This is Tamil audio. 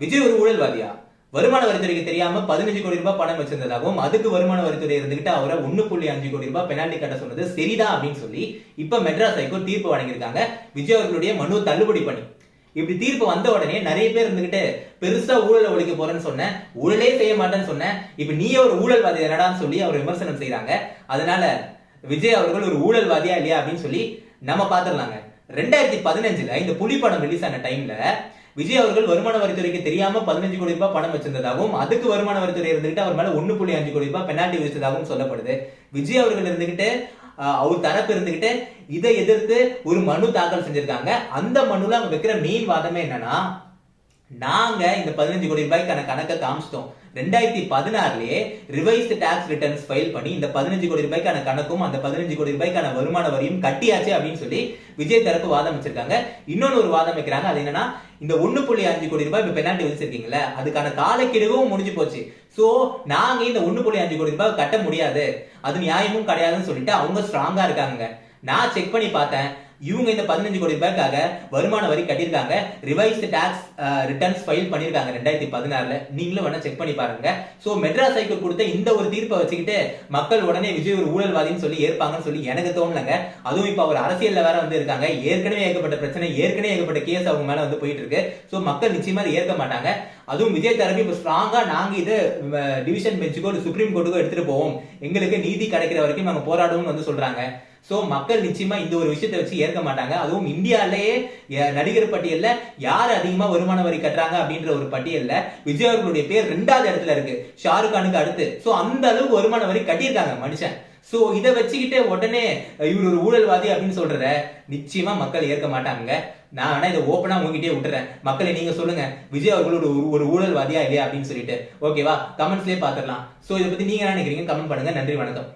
விஜய் ஒரு ஊழல்வாதியா? வருமான வரித்துறைக்கு தெரியாம 15 கோடி ரூபாய் பணம் வச்சிருந்ததாகவும் அதுக்கு வருமான வரித்துறை இருந்துகிட்டு அவரை 1.5 கோடி ரூபாய் பெனால்டி கட்ட சொன்னது சரிதான் அப்படின்னு சொல்லி இப்ப மெட்ராஸ் ஹைகோர்ட் தீர்ப்பு வழங்கியிருக்காங்க. விஜய் அவர்களுடைய மனு தள்ளுபடி பண்ணி இப்படி தீர்ப்பு வந்த உடனே நிறைய பேர் இருந்துகிட்டு பெருசா ஊழலை ஒழிக்க போறேன்னு சொன்னேன், ஊழலே செய்ய மாட்டேன்னு சொன்னேன், இப்ப நீயே ஒரு ஊழல்வாதி என்னடான்னு சொல்லி அவர் விமர்சனம் செய்யறாங்க. அதனால விஜய் அவர்கள் ஒரு ஊழல்வாதியா இல்லையா அப்படின்னு சொல்லி நம்ம பாத்துடலாங்க. 2015 இந்த புலி படம் ரிலீஸ் ஆன டைம்ல விஜய் அவர்கள் வருமான வரித்துறைக்கு தெரியாம 15 கோடி ரூபாய் பணம் வச்சிருந்ததாகவும் அதுக்கு வருமான வரித்துறை இருந்துகிட்டு அவர் மேல 1.5 கோடி ரூபாய் பெனால்டி விதித்ததாகவும் சொல்லப்படுது. விஜய் அவர்கள் இருந்துகிட்டு அவர் தரப்பு இருந்துகிட்டு இதை எதிர்த்து ஒரு மனு தாக்கல் செஞ்சிருக்காங்க. அந்த மனுல அவங்க வைக்கிற மெயின் வாதமே என்னன்னா, நாங்க இந்த 15 கோடி ரூபாய்க்கான கணக்கை காமிச்சிட்டோம். 2016 ரிவைஸ்டு டாக்ஸ் ரிட்டர்ன்ஸ் ஃபைல் பண்ணி இந்த 15 கோடி ரூபாய்க்கான கணக்கும் அந்த 15 கோடி ரூபாய்க்கான வருமான வரியும் கட்டியாச்சு அப்படின்னு சொல்லி விஜய் தரப்பு வாதம் வச்சிருக்காங்க. இன்னொன்னு ஒரு வாதம் வைக்கிறாங்க. அது என்னன்னா, இந்த 1.5 கோடி ரூபாய் இப்ப பெனால்டி விதிச்சிருக்கீங்கல்ல, அதுக்கான காலக்கெடுவும் முடிஞ்சு போச்சு. சோ நாங்க இந்த 1.5 கோடி ரூபாய் கட்ட முடியாது, அது நியாயமும் கிடையாதுன்னு சொல்லிட்டு அவங்க ஸ்ட்ராங்கா இருக்காங்க. நான் செக் பண்ணி பார்த்தேன், இவங்க இந்த 15 கோடி ரூபாய்க்காக வருமான வரி கட்டியிருக்காங்க, ரிவைஸ்டு டாக்ஸ் ரிட்டர்ன்ஸ் ஃபைல் பண்ணிருக்காங்க 2016. நீங்களும் வேணா செக் பண்ணி பாருங்க. சோ மெட்ராஸ் ஹைகோர்ட் கொடுத்த இந்த ஒரு தீர்ப்பை வச்சுக்கிட்டு மக்கள் உடனே விஜய் ஒரு ஊழல்வாதின்னு சொல்லி ஏற்பாங்கன்னு சொல்லி எனக்கு தோணலங்க. அதுவும் இப்ப அவர் அரசியல்ல வேற வந்து இருக்காங்க. ஏற்கனவே ஏகப்பட்ட பிரச்சனை, ஏற்கனவே ஏகப்பட்ட கேஸ் அவங்க மேல வந்து போயிட்டு இருக்கு. சோ மக்கள் நிச்சயமா ஏற்க மாட்டாங்க. அதுவும் விஜய் தரப்பு இப்ப ஸ்ட்ராங்கா நாங்க இது டிவிஷன் பெஞ்சுக்கோ சுப்ரீம் கோர்ட்டுக்கோ எடுத்துட்டு போவோம், எங்களுக்கு நீதி கிடைக்கிற வரைக்கும் நாங்க போராடுவோம்னு வந்து சொல்றாங்க. சோ மக்கள் நிச்சயமா இந்த ஒரு விஷயத்தை வச்சு ஏற்க மாட்டாங்க. அதுவும் இந்தியாலேயே நடிகர் பட்டியல்ல யார் அதிகமா வருமான வரி கட்டுறாங்க அப்படின்ற ஒரு பட்டியல்ல விஜய் அவர்களுடைய பேர் 2வது இடத்துல இருக்கு, ஷாருக் கானுக்கு அடுத்து. சோ அந்த அளவுக்கு வருமான வரி கட்டியிருக்காங்க மனுஷன். சோ இதை வச்சுக்கிட்டு உடனே இவர் ஒரு ஊழல்வாதி அப்படின்னு சொல்றத நிச்சயமா மக்கள் ஏற்க மாட்டாங்க. நான் வேணா இதை ஓப்பனா உங்ககிட்டே விட்டுறேன். மக்களை நீங்க சொல்லுங்க, விஜய் அவர்களோட ஒரு ஊழல்வாதியா இல்லையா அப்படின்னு சொல்லிட்டு. ஓகேவா? கமெண்ட்ஸ்லயே பாத்துடலாம். சோ இதை பத்தி நீங்க என்ன நினைக்கிறீங்க? கமெண்ட் பண்ணுங்க. நன்றி, வணக்கம்.